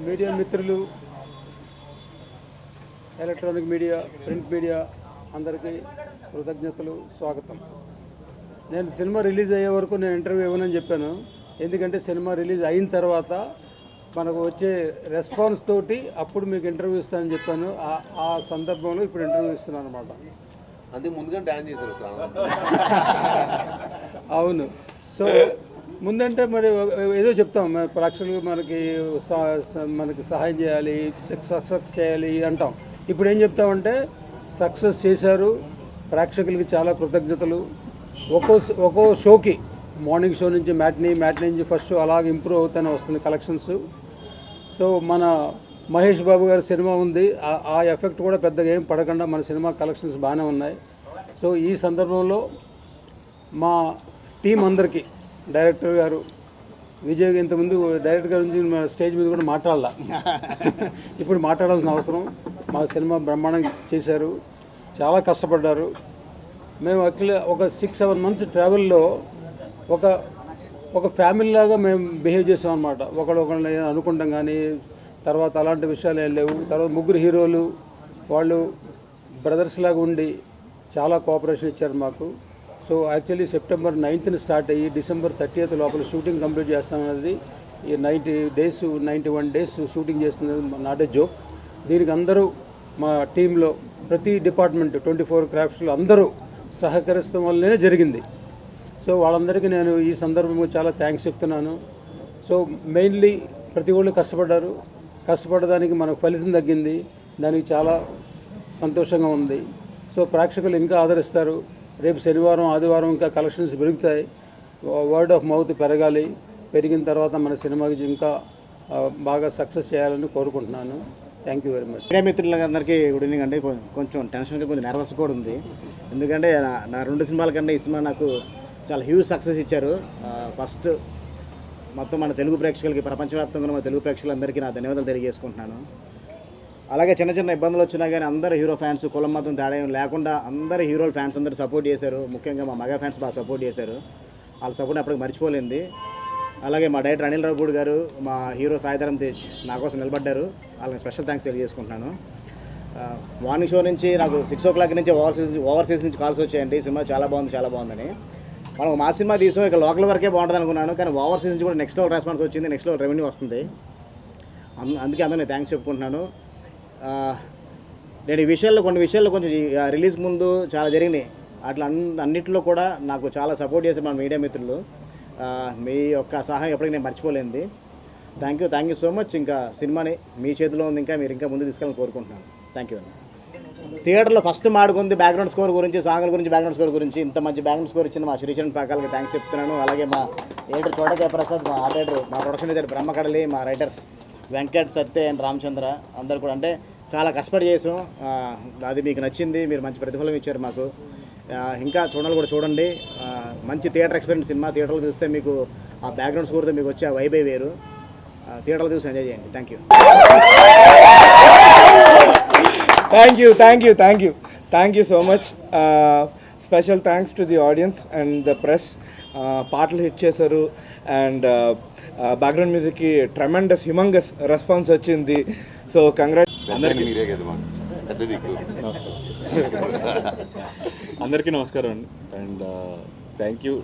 Media మిత్రులు, electronic media, print media అందరికీ కృతజ్ఞతలు, స్వాగతం. నేను సినిమా రిలీజ్ అయ్యే వరకు నేను ఇంటర్వ్యూ ఇవ్వనని చెప్పాను. ఎందుకంటే సినిమా రిలీజ్ అయిన తర్వాత మనకు వచ్చే రెస్పాన్స్ తోటి అప్పుడు మీకు ఇంటర్వ్యూ ఇస్తానని చెప్పాను. ఆ సందర్భంలో ఇప్పుడు ఇంటర్వ్యూ ఇస్తున్నాను అనమాట. అంటే ముందుగా డాన్స్ చేశారు. అవును. సో ముందంటే మరి ఏదో చెప్తాం, ప్రేక్షకులు మనకి సహాయం చేయాలి, సక్సెస్ చేయాలి అంటాం. ఇప్పుడు ఏం చెప్తామంటే సక్సెస్ చేశారు, ప్రేక్షకులకి చాలా కృతజ్ఞతలు. ఒక్కో షోకి మార్నింగ్ షో నుంచి మ్యాట్నీ నుంచి ఫస్ట్ షో అలాగే ఇంప్రూవ్ అవుతూనే వస్తుంది కలెక్షన్స్. సో మన మహేష్ బాబు గారి సినిమా ఉంది, ఆ ఎఫెక్ట్ కూడా పెద్దగా ఏం పడకుండా మన సినిమా కలెక్షన్స్ బాగానే ఉన్నాయి. సో ఈ సందర్భంలో మా టీం అందరికీ, డైరెక్టర్ గారు విజయ్, ఇంతకుముందు డైరెక్టర్ గారి నుంచి స్టేజ్ మీద కూడా మాట్లాడాల, ఇప్పుడు మాట్లాడాల్సిన అవసరం. మా సినిమా బ్రహ్మాండంగా చేశారు, చాలా కష్టపడ్డారు. మేము యాక్చువల్లీ ఒక 6-7 మంత్స్ ట్రావెల్లో ఒక ఫ్యామిలీ లాగా మేము బిహేవ్ చేసాం అనమాట. ఒకళ్ళని అనుకుంటాం కానీ తర్వాత అలాంటి విషయాలు ఏం లేవు. తర్వాత ముగ్గురు హీరోలు వాళ్ళు బ్రదర్స్ లాగా ఉండి చాలా కోఆపరేషన్ ఇచ్చారు మాకు. So actually September 9th start అయ్యి డిసెంబర్ 30th లోపల షూటింగ్ కంప్లీట్ చేస్తామన్నది. ఈ 91 డేస్ షూటింగ్ చేస్తున్నది నాట్ ఏ జోక్. దీనికి అందరూ మా టీంలో ప్రతి డిపార్ట్మెంట్ 24 క్రాఫ్ట్స్లో అందరూ సహకరిస్తాం వల్లనే జరిగింది. సో వాళ్ళందరికీ నేను ఈ సందర్భంగా చాలా థ్యాంక్స్ చెప్తున్నాను. సో మెయిన్లీ ప్రతి ఒళ్ళు కష్టపడడానికి మనకు ఫలితం తగ్గింది, దానికి చాలా సంతోషంగా ఉంది. సో ప్రేక్షకులు ఇంకా ఆదరిస్తారు. రేపు శనివారం ఆదివారం ఇంకా కలెక్షన్స్ పెరుగుతాయి, వర్డ్ ఆఫ్ మౌత్ పెరగాలి. పెరిగిన తర్వాత మన సినిమాకి ఇంకా బాగా సక్సెస్ చేయాలని కోరుకుంటున్నాను. Thank you very much. Media మిత్రులందరికీ గుడ్ ఈవినింగ్ అండి. కొంచెం టెన్షన్గా, కొంచెం నర్వస్ కూడా ఉంది. ఎందుకంటే నా 2 సినిమాల కంటే ఈ సినిమా నాకు చాలా హ్యూజ్ సక్సెస్ ఇచ్చారు. ఫస్ట్ మొత్తం మన తెలుగు ప్రేక్షకులకి, ప్రపంచవ్యాప్తంగా మన తెలుగు ప్రేక్షకులందరికీ నా ధన్యవాదాలు తెలియజేసుకుంటున్నాను. అలాగే చిన్న ఇబ్బందులు వచ్చినా కానీ అందరు హీరో ఫ్యాన్స్, కులం మతం తేడా లేకుండా అందరు హీరోల ఫ్యాన్స్ అందరూ సపోర్ట్ చేశారు. ముఖ్యంగా మా మగ ఫ్యాన్స్ బాగా సపోర్ట్ చేశారు. వాళ్ళ సపోర్ట్ అప్పటికి మర్చిపోలేంది. అలాగే మా డైరెక్టర్ అనిల్ రావుపూడి గారు, మా హీరో సాయిధరం తేజ్ నా కోసం నిలబడ్డారు. వాళ్ళకి స్పెషల్ థ్యాంక్స్ తెలియజేసుకుంటున్నాను. మార్నింగ్ షో నుంచి నాకు 6 o'clock నుంచి ఓవర్సీస్ నుంచి కాల్స్ వచ్చాయండి, సినిమా చాలా బాగుందని. మనం మా సినిమా తీసాం, ఇక లోకల్ వరకే బాగుంటుంది అనుకున్నాను, కానీ ఓవర్సీస్ నుంచి కూడా నెక్స్ట్ లెవెల్ రెస్పాన్స్ వచ్చింది, నెక్స్ట్ లెవెల్ రెవెన్యూ వస్తుంది. అందుకే అందరూ థ్యాంక్స్ చెప్పుకుంటున్నాను. నేను కొన్ని విషయాల్లో కొంచెం రిలీజ్ ముందు చాలా జరిగినాయి, అట్లా అన్నింటిలో కూడా నాకు చాలా సపోర్ట్ చేశారు మన మీడియా మిత్రులు. మీ యొక్క సహాయం ఎప్పటికీ నేను మర్చిపోలేంది. Thank you so much. ఇంకా సినిమాని మీ చేతిలో ఉంది, మీరు ఇంకా ముందు తీసుకెళ్ళాలని కోరుకుంటున్నాను. థ్యాంక్ యూ అండి. థియేటర్లో ఫస్ట్ మాడుకుంది బ్యాక్గ్రౌండ్ స్కోర్ గురించి, సాంగ్ల గురించి, బ్యాక్గ్రౌండ్ స్కోర్ గురించి. ఇంత మంచి బ్యాక్గ్రౌండ్ స్కోర్ ఇచ్చిన మా శ్రీచరణ్ పాకాలకి థ్యాంక్స్ చెప్తున్నాను. అలాగే మా ఎడిటర్ చోట జయప్రసాద్, మా ఆర్ట్ ఎడిటర్, మా ప్రొడక్షన్ ఎడిటర్ బ్రహ్మకడలి, మా writers Venkat, Satya and Ramachandra అందరు కూడా అంటే చాలా కష్టపడి చేసాం. అది మీకు నచ్చింది, మీరు మంచి ప్రతిఫలం ఇచ్చారు మాకు. ఇంకా చూడండి. మంచి థియేటర్ ఎక్స్పీరియన్స్ సినిమా. థియేటర్లో చూస్తే మీకు ఆ బ్యాక్గ్రౌండ్ స్కోర్తో మీకు వచ్చే ఆ వైబే వేరు. థియేటర్లో చూసి ఎంజాయ్ చేయండి. Thank you so much. Special thanks to the audience and the press. పాటలు హిట్ చేశారు అండ్ బ్యాక్గ్రౌండ్ మ్యూజిక్కి ట్రెమెండస్ హ్యూమంగస్ రెస్పాన్స్ వచ్చింది. సో అందరికీ నమస్కారం అండి. And thank you.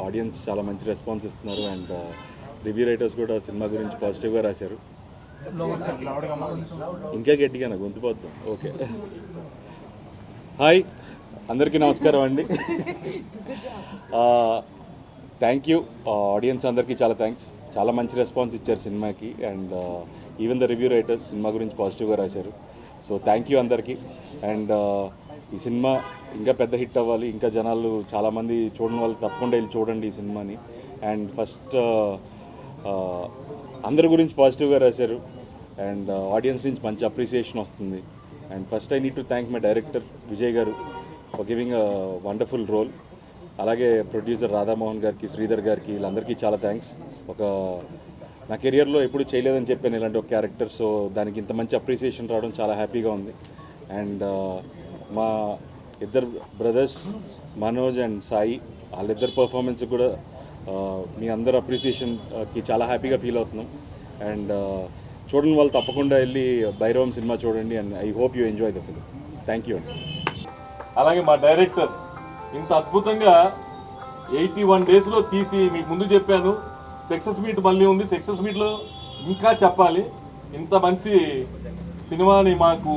ఆడియన్స్ చాలా మంచి రెస్పాన్స్ ఇస్తున్నారు అండ్ రివ్యూ రైటర్స్ కూడా సినిమా గురించి పాజిటివ్గా రాశారు. ఇంకా గట్టిగా నాకు గొంతుపోద్దాం. ఓకే, హాయ్ అందరికీ నమస్కారం అండి. థ్యాంక్ యూ ఆడియన్స్ అందరికీ చాలా థ్యాంక్స్. చాలా మంచి రెస్పాన్స్ ఇచ్చారు సినిమాకి and even the review writers cinema గురించి పాజిటివ్గా రాశారు. సో థ్యాంక్ యూ అందరికీ. అండ్ ఈ సినిమా ఇంకా పెద్ద హిట్ అవ్వాలి, ఇంకా జనాలు చాలామంది చూడని వాళ్ళు తప్పకుండా వెళ్ళి చూడండి ఈ సినిమాని. అండ్ ఫస్ట్ అందరి గురించి పాజిటివ్గా రాశారు అండ్ ఆడియన్స్ నుంచి మంచి అప్రిసియేషన్ వస్తుంది. And first I need to thank my director Vijay garu for giving a wonderful role. అలాగే ప్రొడ్యూసర్ రాధామోహన్ గారికి, శ్రీధర్ గారికి, వీళ్ళందరికీ చాలా థ్యాంక్స్. నా కెరియర్లో ఎప్పుడు చేయలేదని చెప్పాను ఇలాంటి ఒక క్యారెక్టర్. సో దానికి ఇంత మంచి అప్రిసియేషన్ రావడం చాలా హ్యాపీగా ఉంది. అండ్ మా ఇద్దరు బ్రదర్స్ మనోజ్ అండ్ సాయి, వాళ్ళిద్దరు పర్ఫార్మెన్స్ కూడా మీ అందరు అప్రిసియేషన్కి చాలా హ్యాపీగా ఫీల్ అవుతున్నాం. అండ్ చూడండి వాళ్ళు తప్పకుండా వెళ్ళి భైరవం సినిమా చూడండి. And I hope you enjoy the film. Thank you అండి. అలాగే మా డైరెక్టర్ ఇంత అద్భుతంగా 81 daysలో తీసి మీకు ముందు చెప్పాను. సక్సెస్ మీట్ మళ్ళీ ఉంది, సక్సెస్ మీట్లో ఇంకా చెప్పాలి. ఇంత మంచి సినిమాని మాకు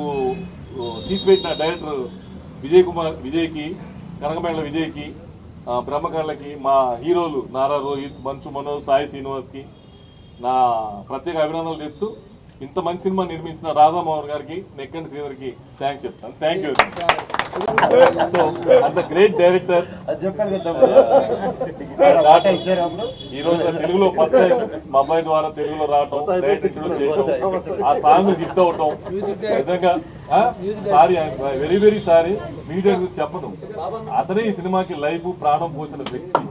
తీసిపెట్టిన డైరెక్టర్ విజయ్కి, కనకమేళ విజయ్కి, బ్రహ్మకళ్ళకి, మా హీరోలు నారా రోహిత్, మన్సు మనోజ్, సాయి శ్రీనివాస్కి నా ప్రత్యేక అభినందనలు చెప్తూ ఇంత మంచి సినిమా నిర్మించిన రాధామోహన్ గారికి, నెక్కండి శ్రీధర్కి థ్యాంక్స్ చెప్తాను. Thank you. సో అంత గ్రేట్ డైరెక్టర్ ఈరోజు తెలుగులో ఫస్ట్ టైం మా అబ్బాయి ద్వారా తెలుగులో రావటం, డైరెక్టర్ చేయటం, ఆ సాంగ్ హిట్ అవటం నిజంగా sorry, very very sorry. Media గురించి చెప్పడం, అతనే ఈ సినిమాకి లైఫ్ ప్రాణం పోసిన వ్యక్తి.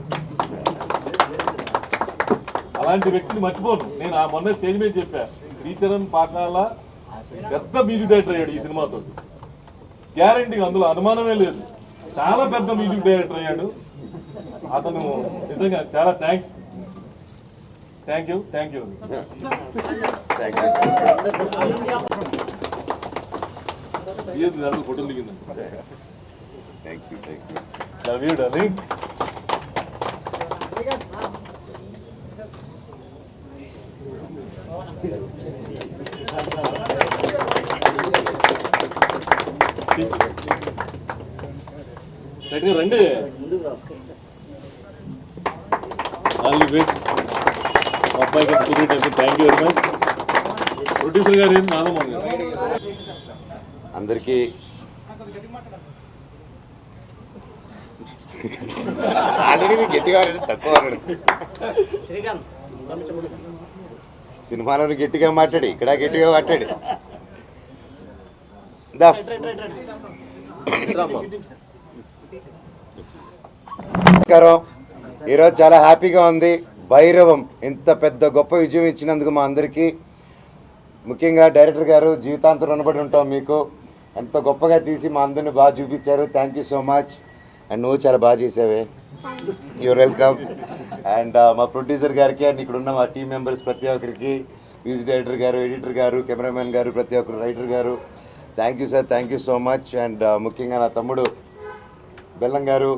అలాంటి వ్యక్తిని మర్చిపోను నేను. ఆ మొన్న స్టేజ్ మీద చెప్పా, శ్రీచరణ్ పాకాల పెద్ద మ్యూజిక్ డైరెక్టర్ అయ్యాడు ఈ సినిమాతో, గ్యారంటీ, అందులో అనుమానమే లేదు. చాలా పెద్ద మ్యూజిక్ డైరెక్టర్ అయ్యాడు అతను. నిజంగా చాలా థ్యాంక్స్. Thank you. ఫోటో దిగింది. Love you darling. రండి. అబ్బాయి thank you very much. Producer గారు ఏం రాధమోహన్ గారు అందరికీ ఆల్రెడీ గట్టిగా తక్కువ సినిమాలో గట్టిగా మాట్లాడి, ఇక్కడ గట్టిగా మాట్లాడి. నమస్కారం. ఈరోజు చాలా హ్యాపీగా ఉంది. భైరవం ఇంత పెద్ద గొప్ప విజయం ఇచ్చినందుకు మా అందరికీ, ముఖ్యంగా డైరెక్టర్ గారు జీవితాంతం రుణపడి ఉంటాం మీకు. ఎంత గొప్పగా తీసి మా అందరిని బాగా చూపించారు. Thank you so much. And నువ్వు చాలా బాగా చేసావే. Your welcome. అండ్ మా ప్రొడ్యూసర్ గారికి అండ్ ఇక్కడ ఉన్న మా టీం మెంబర్స్ ప్రతి ఒక్కరికి, మ్యూజిక్ డైరెక్టర్ గారు, ఎడిటర్ గారు, కెమెరామెన్ గారు, ప్రతి ఒక్కరు, రైటర్ గారు, thank you sir, thank you so much. And ముఖ్యంగా నా తమ్ముడు బెల్లం గారు,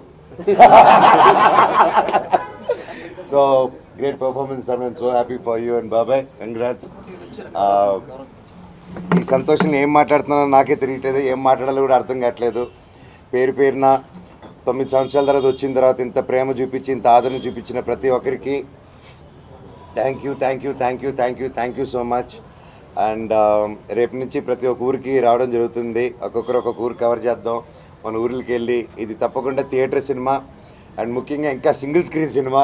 so great performance sir, I'm so happy for you and బాబాయ్, కంగ్రాట్స్. ఈ సంతోషం ఏం మాట్లాడుతున్నానో నాకే తెలియట్లేదు, ఏం మాట్లాడాలో కూడా అర్థం కావట్లేదు. పేరు పేరున 9 సంవత్సరాల తర్వాత వచ్చిన తర్వాత ఇంత ప్రేమ చూపించి, ఇంత ఆదరణ చూపించిన ప్రతి ఒక్కరికి thank you, thank you, thank you, thank you, thank you so much. And రేపు నుంచి ప్రతి ఒక్క ఊరికి రావడం జరుగుతుంది, ఒక్కొక్కరు ఒక్కొక్క ఊరు కవర్ చేద్దాం. మన ఊర్లకి వెళ్ళి ఇది తప్పకుండా థియేటర్ సినిమా, అండ్ ముఖ్యంగా ఇంకా సింగిల్ స్క్రీన్ సినిమా,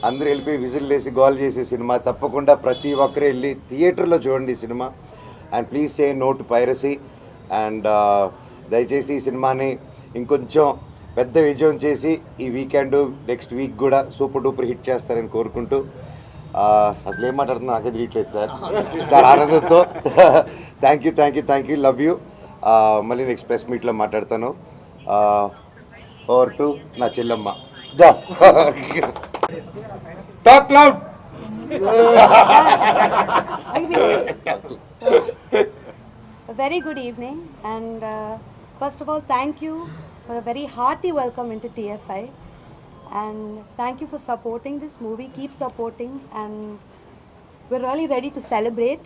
అందరూ వెళ్ళిపోయి విజిల్ వేసి గోల్ చేసే సినిమా. తప్పకుండా ప్రతి ఒక్కరు వెళ్ళి థియేటర్లో చూడండి ఈ సినిమా. And please say no to piracy. And దయచేసి ఈ సినిమాని ఇంకొంచెం పెద్ద విజయం చేసి ఈ వీకెండ్ నెక్స్ట్ వీక్ కూడా సూపర్ డూపర్ హిట్ చేస్తారని కోరుకుంటూ, అసలు ఏం మాట్లాడుతున్నా నాకే తెలియట్లేదు సార్, చాలా ఆనందంతో. Thank you, thank you, thank you, love you. మళ్ళీ నెక్స్ట్ ప్రెస్ మీట్లో మాట్లాడతాను. ఓవర్ టు నా చెల్లమ్మ. Talk loud. A very good evening, and first of all, thank you for a very hearty welcome into TFI, and thank you for supporting this movie. Keep supporting, and we're really ready to celebrate.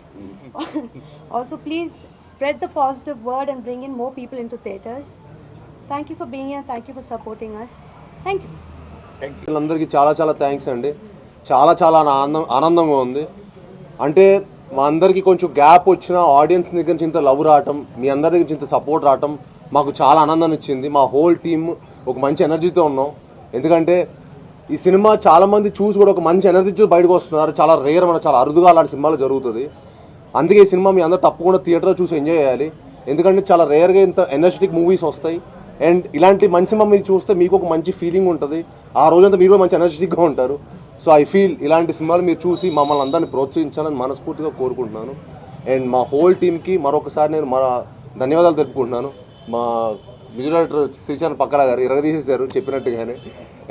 Also, please spread the positive word and bring in more people into theatres. Thank you for being here. Thank you for supporting us. Thank you. అందరికీ చాలా చాలా thanks అండి. చాలా చాలా ఆనందంగా ఉంది. అంటే మా అందరికీ కొంచెం గ్యాప్ వచ్చిన ఆడియన్స్ దగ్గర నుంచి ఇంత లవ్ రావటం, మీ అందరి దగ్గర నుంచి ఇంత సపోర్ట్ రావటం మాకు చాలా ఆనందాన్ని ఇచ్చింది. మా హోల్ టీమ్ ఒక మంచి ఎనర్జీతో ఉన్నాం. ఎందుకంటే ఈ సినిమా చాలామంది చూసి కూడా ఒక మంచి ఎనర్జీతో బయటకు వస్తున్నారు. చాలా రేర్, మన చాలా అరుదుగా అలాంటి సినిమాలు జరుగుతుంది. అందుకే ఈ సినిమా మీ అందరూ తప్పకుండా థియేటర్లో చూసి ఎంజాయ్ చేయాలి. ఎందుకంటే చాలా రేర్గా ఇంత ఎనర్జెటిక్ మూవీస్ వస్తాయి. అండ్ ఇలాంటి మంచి సినిమా మీరు చూస్తే మీకు ఒక మంచి ఫీలింగ్ ఉంటుంది. ఆ రోజంతా మీరు కూడా మంచి ఎనర్జెటిక్గా ఉంటారు. సో ఐ ఫీల్ ఇలాంటి సినిమాలు మీరు చూసి మమ్మల్ని అందరినీ ప్రోత్సహించాలని మనస్ఫూర్తిగా కోరుకుంటున్నాను. అండ్ మా హోల్ టీమ్కి మరొకసారి నేను మన ధన్యవాదాలు తెలుపుకుంటున్నాను. మా విజువల్ డైరెక్టర్ శ్రీశాంత్ పక్కల గారు ఇరగదీసేశారు చెప్పినట్టుగానే.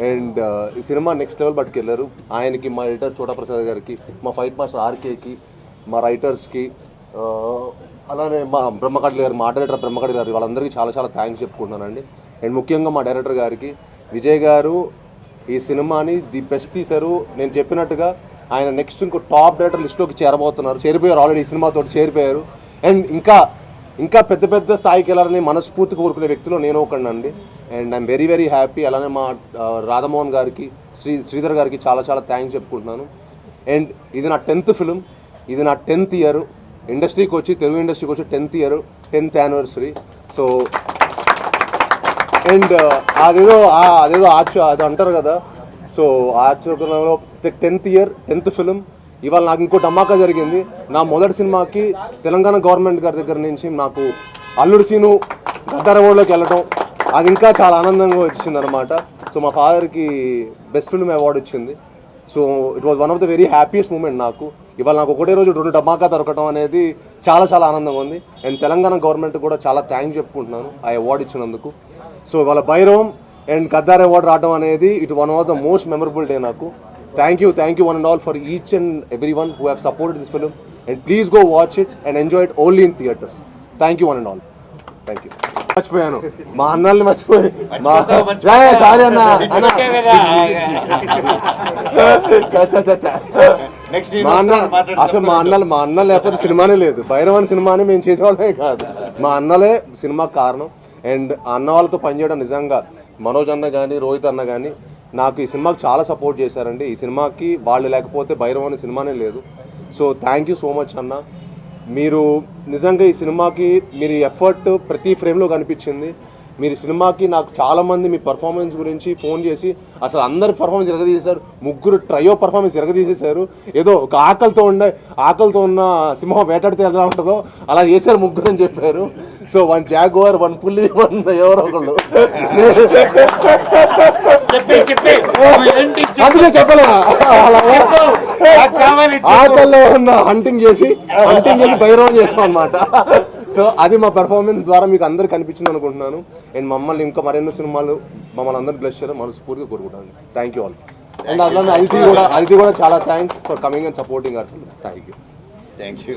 అండ్ ఈ సినిమా నెక్స్ట్ లెవెల్ పట్టుకెళ్ళారు. ఆయనకి, మా ఎడిటర్ చోటా ప్రసాద్ గారికి, మా ఫైట్ మాస్టర్ ఆర్కేకి, మా రైటర్స్కి, అలానే మా బ్రహ్మకడ్లి గారు, మా డైరెక్టర్ బ్రహ్మకడ్లి గారు, వాళ్ళందరికీ చాలా చాలా థ్యాంక్స్ చెప్పుకుంటున్నానండి. అండ్ ముఖ్యంగా మా డైరెక్టర్ గారికి, విజయ్ గారు ఈ సినిమాని ది బెస్ట్ తీశారు. నేను చెప్పినట్టుగా ఆయన నెక్స్ట్ ఇంకో టాప్ డైరెక్టర్ లిస్ట్లోకి చేరిపోయారు. ఆల్రెడీ ఈ సినిమాతో చేరిపోయారు. అండ్ ఇంకా పెద్ద పెద్ద స్థాయికి వెళ్ళాలని మనస్ఫూర్తి కోరుకునే వ్యక్తిలో నేను ఒకనండి. And I'm very very happy. అలానే మా రాధామోహన్ గారికి, శ్రీధర్ గారికి చాలా చాలా థ్యాంక్స్ చెప్పుకుంటున్నాను. అండ్ ఇది నా 10th ఫిలిం, ఇది నా 10th ఇయర్ ఇండస్ట్రీకి వచ్చి, తెలుగు ఇండస్ట్రీకి వచ్చి 10th year, 10th anniversary. So and అదేదో అది అంటారు కదా, సో ఆచరణలో 10th ఇయర్ 10th ఫిలిం. ఇవాళ నాకు ఇంకో ధమాకా జరిగింది. నా మొదటి సినిమాకి తెలంగాణ గవర్నమెంట్ గారి దగ్గర నుంచి నాకు అల్లుడు సీను గద్దర్ అవార్డులోకి వెళ్ళటం, అది ఇంకా చాలా ఆనందంగా వచ్చింది అనమాట. సో మా ఫాదర్కి బెస్ట్ ఫిల్మ్ అవార్డు వచ్చింది. So it was one of the very happiest moment నాకు. ఇవాళ నాకు ఒకటే రోజు 2 ధమాకా దొరకటం అనేది చాలా చాలా ఆనందంగా ఉంది. అండ్ తెలంగాణ గవర్నమెంట్ కూడా చాలా థ్యాంక్స్ చెప్పుకుంటున్నాను ఆ అవార్డు ఇచ్చినందుకు. సో ఇవాళ భైరవం అండ్ గద్దార్ అవార్డు రావడం అనేది it one of the most memorable day నాకు. Thank you one and all for each and every one who have supported this film. And please go watch it and enjoy it only in theatres. Thank you one and all. Thank you. మర్చిపోయాను, మా అన్నల్ని మర్చిపోయి, sorry అన్న, మా అన్న లేకపోతే సినిమానే లేదు. భైరవన్ సినిమాని మేము చేసేవాళ్ళమే కాదు, మా అన్నలే సినిమా కారణం. అండ్ అన్న వాళ్ళతో పనిచేయడం నిజంగా మనోజ్ అన్న కానీ, రోహిత్ అన్న కానీ నాకు ఈ సినిమాకి చాలా సపోర్ట్ చేశారండి. ఈ సినిమాకి వాళ్ళు లేకపోతే భైరవన్ సినిమానే లేదు. So thank you so much అన్న. మీరు నిజంగా ఈ సినిమాకి మీరు ఎఫర్ట్ ప్రతి ఫ్రేమ్లో కనిపించింది. మీరు సినిమాకి నాకు చాలామంది మీ పర్ఫార్మెన్స్ గురించి ఫోన్ చేసి అసలు అందరి పర్ఫార్మెన్స్ ఎరగదీసేశారు. 3 ట్రయో పర్ఫార్మెన్స్ ఎరగదీసేశారు. ఏదో ఒక ఆకలితో ఉన్న సింహం వేటాడితే ఎలా ఉంటుందో అలా చేశారు 3 అని చెప్పారు. సో 1 జాగ్వార్, 1 పులి, 1 ఎవరో ఒకళ్ళు. అందుకే చెప్పలే, ఆకల్లో ఉన్న హంటింగ్ చేసి భైరవం చేసాం అనమాట. సో అది మా పెర్ఫార్మెన్స్ ద్వారా మీకు అందరు కనిపించింది అనుకుంటున్నాను. అండ్ మమ్మల్ని ఇంకా మరెన్నో సినిమాలు మమ్మల్ని అందరూ బ్లెస్ చేయడం మనస్ఫూర్తిగా కోరుకుంటాను. Thank you all. అండ్ అలానే అదితి కూడా చాలా thanks for coming and supporting hour film. Thank you.